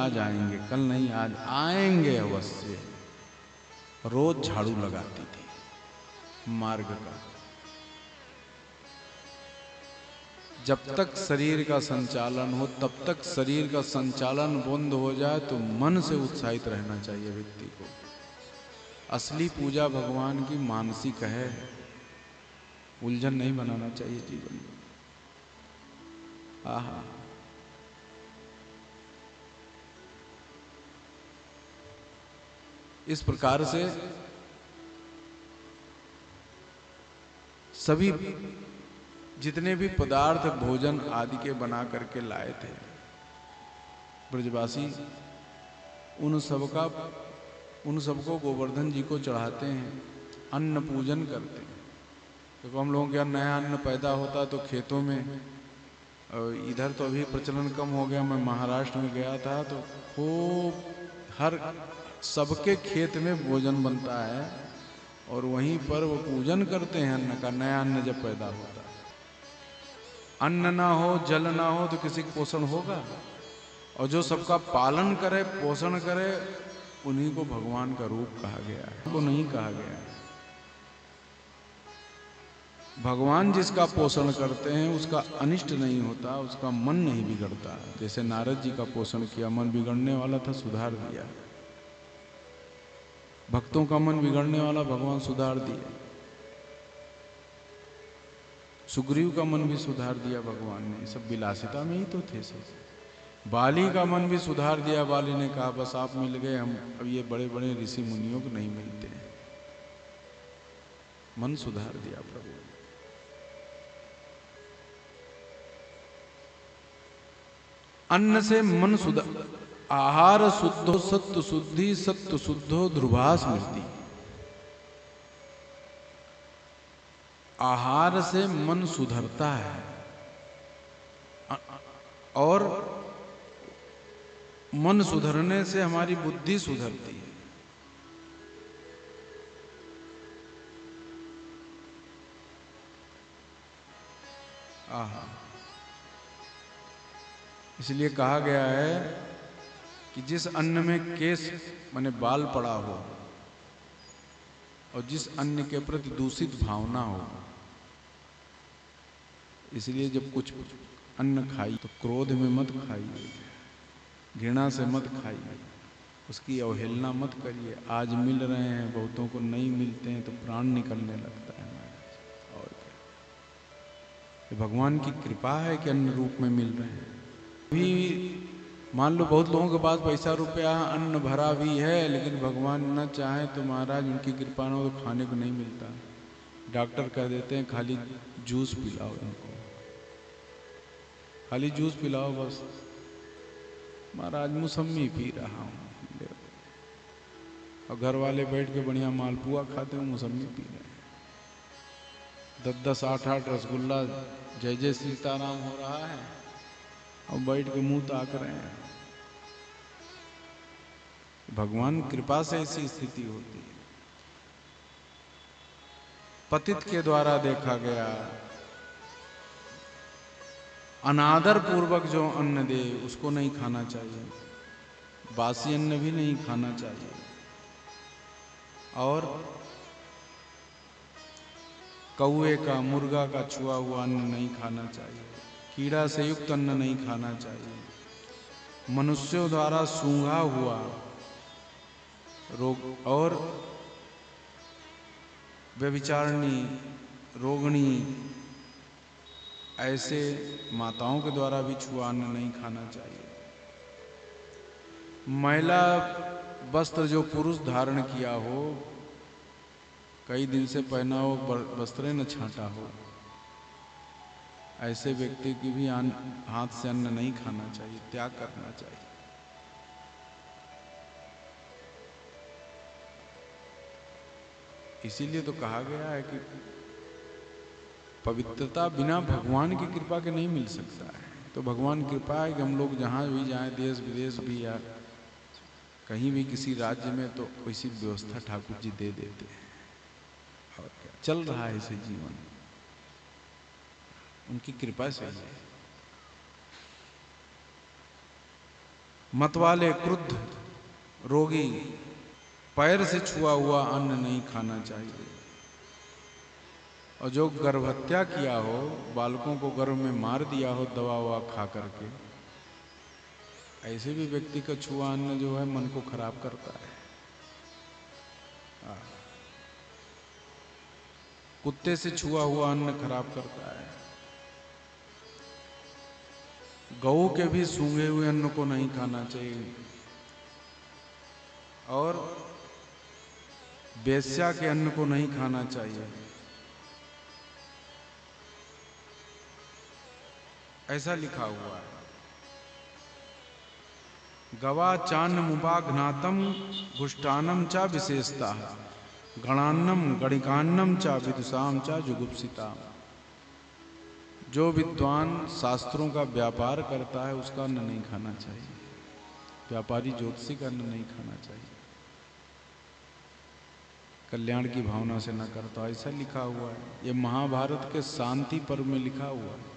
आज आएंगे, कल नहीं आज आएंगे अवश्य। रोज झाड़ू लगाती थी मार्ग का। जब तक शरीर का संचालन हो, तब तक शरीर का संचालन बंद हो जाए तो मन से उत्साहित रहना चाहिए व्यक्ति को। असली पूजा भगवान की मानसिक है, उलझन नहीं बनाना चाहिए जीवन में। आहा, इस प्रकार से सभी जितने भी पदार्थ भोजन आदि के बना करके लाए थे ब्रजवासी, उन सबको गोवर्धन जी को चढ़ाते हैं, अन्न पूजन करते हैं। तो हम लोगों के यहाँ नया अन्न पैदा होता तो खेतों में, इधर तो अभी प्रचलन कम हो गया, मैं महाराष्ट्र में गया था तो खूब हर सबके खेत में भोजन बनता है और वहीं पर वो पूजन करते हैं अन्न का, नया अन्न जब पैदा होता है। अन्न ना हो, जल ना हो तो किसी का पोषण होगा? और जो सबका पालन करे, पोषण करे, उन्हीं को भगवान का रूप कहा गया है, को नहीं कहा गया है। भगवान जिसका पोषण करते हैं उसका अनिष्ट नहीं होता, उसका मन नहीं बिगड़ता। जैसे नारद जी का पोषण किया, मन बिगड़ने वाला था, सुधार दिया। भक्तों का मन बिगड़ने वाला भगवान सुधार दिया। सुग्रीव का मन भी सुधार दिया भगवान ने, सब विलासिता में ही तो थे सब। बाली का मन भी सुधार दिया, बाली ने कहा बस आप मिल गए, हम अब ये बड़े बड़े ऋषि मुनियों को नहीं मिलते हैं। मन सुधार दिया प्रभु ने। अन्न से मन सुधार, आहार शुद्धो सत्व शुद्धि, सत्व शुद्धो ध्रुवास मिलती। आहार से मन सुधरता है और मन सुधरने से हमारी बुद्धि सुधरती है। आहा, इसलिए कहा गया है कि जिस अन्न में केश माने बाल पड़ा हो और जिस अन्न के प्रति दूषित भावना हो, इसलिए जब कुछ अन्न खाई तो क्रोध में मत खाइए, घृणा से मत खाइए, उसकी अवहेलना मत करिए। आज मिल रहे हैं, बहुतों को नहीं मिलते हैं तो प्राण निकलने लगता है महाराज। और क्या, ये भगवान की कृपा है कि अन्न रूप में मिल रहे हैं। भी मान लो बहुत लोगों के पास पैसा रुपया अन्न भरा भी है, लेकिन भगवान न चाहे तो महाराज उनकी कृपा न हो तो खाने को नहीं मिलता। डॉक्टर कह देते हैं खाली जूस पिलाओ इनको, खाली जूस पिलाओ बस। महाराज मौसमी पी रहा हूँ और घर वाले बैठ के बढ़िया मालपुआ खाते हैं, मौसमी पी रहे हैं। 10-10, 8-8 रसगुल्ला जय जय सीताराम हो रहा है और बैठ के मुंह ताक रहे हैं। भगवान कृपा से ऐसी स्थिति होती है। पतित के द्वारा देखा गया, अनादर पूर्वक जो अन्न दे उसको नहीं खाना चाहिए, बासी अन्न भी नहीं खाना चाहिए, और कौवे का, मुर्गा का छुआ हुआ अन्न नहीं खाना चाहिए, कीड़ा से युक्त अन्न नहीं खाना चाहिए, मनुष्यों द्वारा सूंघा हुआ रोग और व्यभिचारिणी, रोगणी, ऐसे माताओं के द्वारा भी छुआ अन्न नहीं खाना चाहिए। महिला वस्त्र जो पुरुष धारण किया हो, कई दिन से पहना हो वस्त्र न छांटा हो, ऐसे व्यक्ति की भी हाथ से अन्न नहीं खाना चाहिए, त्याग करना चाहिए। इसीलिए तो कहा गया है कि पवित्रता बिना भगवान की कृपा के नहीं मिल सकता है। तो भगवान कृपा है कि हम लोग जहाँ भी जाएं, देश विदेश भी या कहीं भी किसी राज्य में, तो वैसी व्यवस्था ठाकुर जी दे देते हैं। और क्या, चल रहा है इसे जीवन उनकी कृपा से ही है। मतवाले, क्रुद्ध, रोगी, पैर से छुआ हुआ अन्न नहीं खाना चाहिए। और जो गर्भहत्या किया हो, बालकों को गर्भ में मार दिया हो दवा ववा खा करके, ऐसे भी व्यक्ति का छुआ अन्न जो है मन को खराब करता है। कुत्ते से छुआ हुआ अन्न खराब करता है। गऊ के भी सूंघे हुए अन्न को नहीं खाना चाहिए। और वेश्या के अन्न को नहीं खाना चाहिए। ऐसा लिखा हुआ है। गवा चान्न मुबा घ्नातम घुष्टानम चा विशेषता गणान्नम गणिकान्नम चा विदुषाम चा जुगुप्सिता। जो विद्वान शास्त्रों का व्यापार करता है उसका अन्न नहीं खाना चाहिए। व्यापारी ज्योतिषी का अन्न नहीं खाना चाहिए। कल्याण की भावना से न करता, ऐसा लिखा हुआ है। ये महाभारत के शांति पर्व में लिखा हुआ है।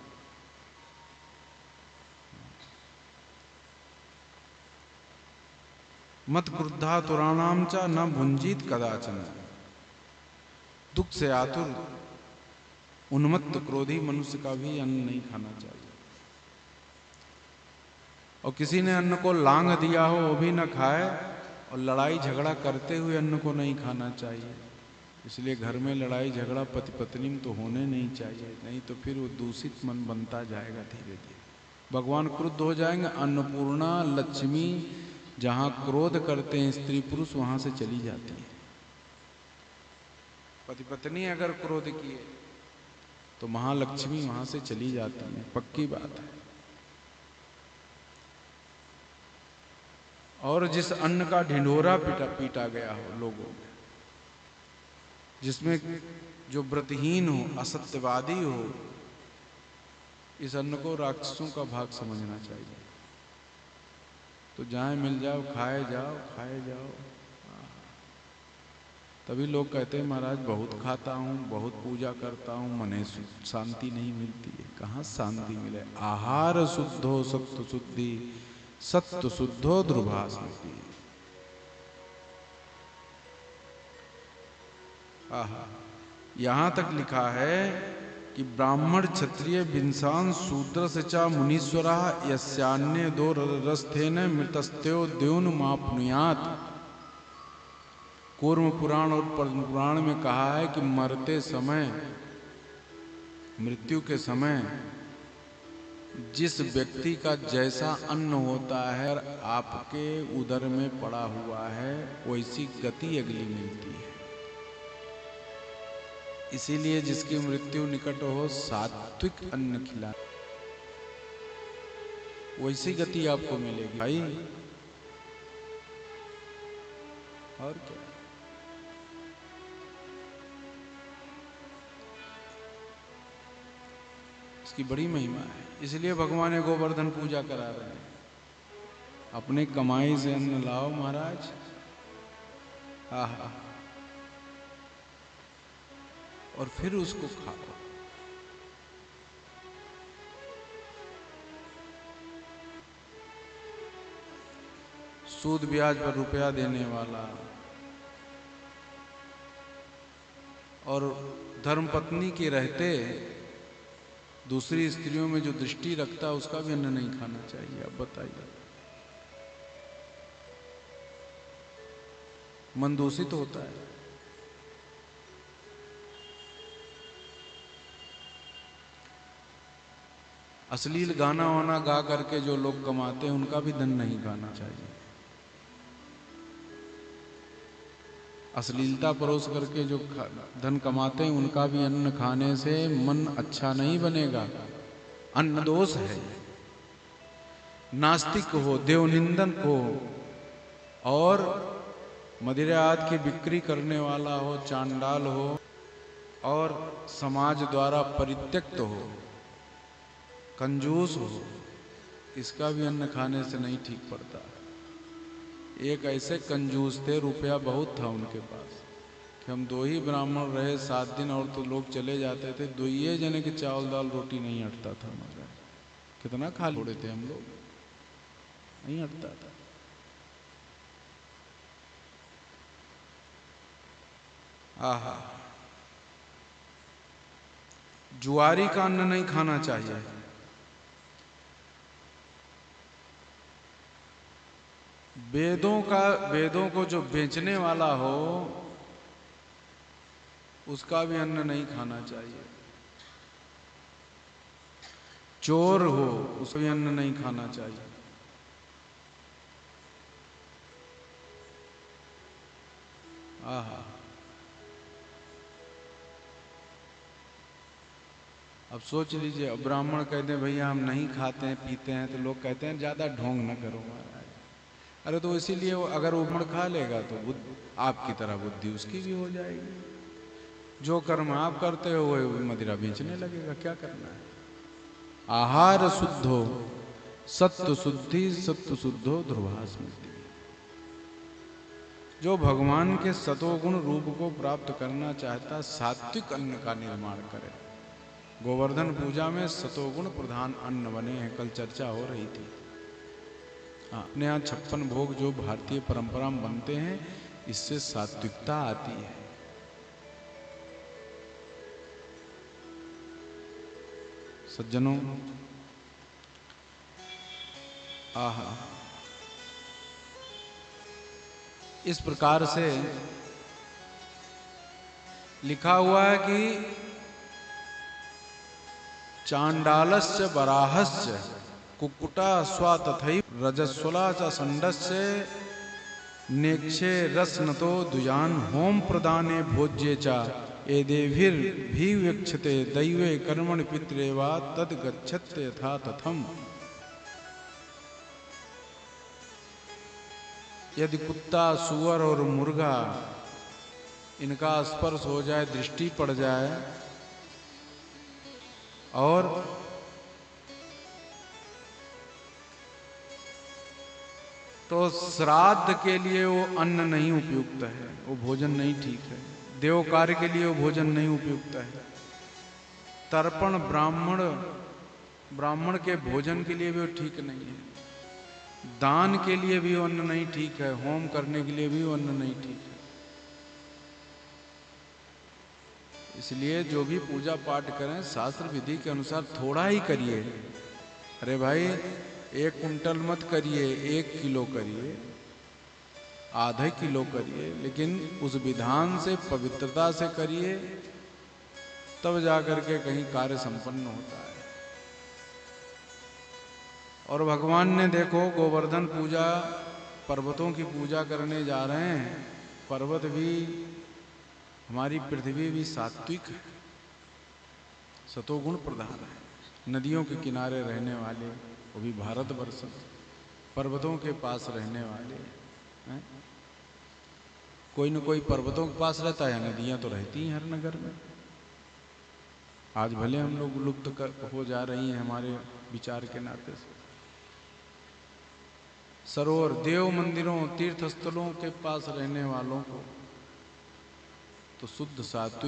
मत क्रुद्धा तुराणाम चा न भुंजीत कदाचन। दुख से आतुर उन्मत्त क्रोधी मनुष्य का भी अन्न नहीं खाना चाहिए। और किसी ने अन्न को लांग दिया हो वो भी न खाए। और लड़ाई झगड़ा करते हुए अन्न को नहीं खाना चाहिए। इसलिए घर में लड़ाई झगड़ा पति पत्नी में तो होने नहीं चाहिए, नहीं तो फिर वो दूषित मन बनता जाएगा धीरे धीरे। भगवान क्रुद्ध हो जाएंगे। अन्नपूर्णा लक्ष्मी जहां क्रोध करते हैं स्त्री पुरुष वहां से चली जाती है। पति पत्नी अगर क्रोध किए तो महालक्ष्मी वहां से चली जाती है, पक्की बात है। और जिस अन्न का ढिंढोरा पीटा गया हो लोगों में, जिसमें जो व्रतहीन हो, असत्यवादी हो, इस अन्न को राक्षसों का भाग समझना चाहिए। तो जहाँ मिल जाओ खाए जाओ, खाए जाओ। तभी लोग कहते हैं महाराज बहुत खाता हूँ, बहुत पूजा करता हूँ, मने शांति नहीं मिलती है। कहाँ शांति मिले? आहार शुद्धो सत्व शुद्धि, सत्व शुद्धो ध्रुभास्मृति। यहाँ तक लिखा है कि ब्राह्मण क्षत्रिय विंसान शूद्र से चा मुनीश्वरा यस्यान्य दो रस्थेन मृतस्त्यो द्योन मापनुयात। कूर्म पुराण और पद्म पुराण में कहा है कि मरते समय, मृत्यु के समय जिस व्यक्ति का जैसा अन्न होता है आपके उदर में पड़ा हुआ है वैसी गति अगली मिलती है। इसीलिए जिसकी मृत्यु निकट हो सात्विक अन्न खिला, वैसी गति आपको मिलेगी भाई। और क्या? इसकी बड़ी महिमा है। इसलिए भगवान ने गोवर्धन पूजा करा रहे हैं। अपने कमाई से अन्न लाओ महाराज, और फिर उसको खाओ। सूद ब्याज पर रुपया देने वाला और धर्मपत्नी के रहते दूसरी स्त्रियों में जो दृष्टि रखता है उसका भी अन्न नहीं खाना चाहिए। अब बताइए, मन दूषित होता है। अश्लील गाना वाना गा करके जो लोग कमाते हैं उनका भी धन नहीं खाना चाहिए। अश्लीलता परोस करके जो धन कमाते हैं उनका भी अन्न खाने से मन अच्छा नहीं बनेगा। अन्न दोष है। नास्तिक हो, देवनिंदन हो और मदिरा आदि की बिक्री करने वाला हो, चांडाल हो और समाज द्वारा परित्यक्त हो, कंजूस हो, इसका भी अन्न खाने से नहीं ठीक पड़ता। एक ऐसे कंजूस थे, रुपया बहुत था उनके पास कि हम 2 ही ब्राह्मण रहे 7 दिन और तो लोग चले जाते थे, 2 ही जने के चावल दाल रोटी नहीं हटता था हमारा। कितना खा छोड़े थे हम लोग। नहीं हटता था। आहा, जुआरी का अन्न नहीं खाना चाहिए। वेदों को जो बेचने वाला हो उसका भी अन्न नहीं खाना चाहिए। चोर हो उसका भी अन्न नहीं खाना चाहिए। आहा, अब सोच लीजिए, ब्राह्मण कहते हैं भैया हम नहीं खाते हैं पीते हैं, तो लोग कहते हैं ज्यादा ढोंग न करो महाराज। अरे तो इसीलिए अगर वो ब्राह्मण खा लेगा तो आपकी तरह बुद्धि उसकी भी हो जाएगी। जो कर्म आप करते हो वो मदिरा बेचने लगेगा, क्या करना है। आहार शुद्धो सत्व शुद्धि सत्व शुद्धो ध्रुवास्मृति। जो भगवान के सतोगुण रूप को प्राप्त करना चाहता सात्विक अन्न का निर्माण करे। गोवर्धन पूजा में सतोगुण प्रधान अन्न बने हैं, कल चर्चा हो रही थी। अपने यहाँ 56 भोग जो भारतीय परंपरा में बनते हैं, इससे सात्विकता आती है। सज्जनों, आहा, इस प्रकार से लिखा हुआ है कि चांडालस्य बराहस्य कुक्कुटा स्वा तथैव रजस्वला च संडस्य नेक्षे रसनतो दुजान होम प्रदाने भोज्ये च एदेभिर्भिव्यक्षते दैवे कर्मणि पितरेवा तद गच्छते यथा तथम। यदि कुत्ता सुअर और मुर्गा इनका स्पर्श हो जाए, दृष्टि पड़ जाए, और तो श्राद्ध के लिए वो अन्न नहीं उपयुक्त है, वो भोजन नहीं ठीक है। देव कार्य के लिए वो भोजन नहीं उपयुक्त है। तर्पण ब्राह्मण के भोजन के लिए भी वो ठीक नहीं है। दान के लिए भी वो अन्न नहीं ठीक है। होम करने के लिए भी वो अन्न नहीं ठीक है। इसलिए जो भी पूजा पाठ करें शास्त्र विधि के अनुसार थोड़ा ही करिए। अरे भाई 1 कुंटल मत करिए, 1 किलो करिए, आधे किलो करिए, लेकिन उस विधान से पवित्रता से करिए, तब जाकर के कहीं कार्य संपन्न होता है। और भगवान ने देखो गोवर्धन पूजा, पर्वतों की पूजा करने जा रहे हैं। पर्वत भी, हमारी पृथ्वी भी सात्विक है, सतोगुण प्रधान है। नदियों के किनारे रहने वाले, वो भी भारतवर्ष, पर्वतों के पास रहने वाले हैं। कोई न कोई पर्वतों के पास रहता है, नदियां तो रहती हैं हर नगर में। आज भले हम लोग लुप्त हो जा रही हैं हमारे विचार के नाते से। सरोवर, देव मंदिरों, तीर्थ स्थलों के पास रहने वालों को तो शुद्ध सात्विक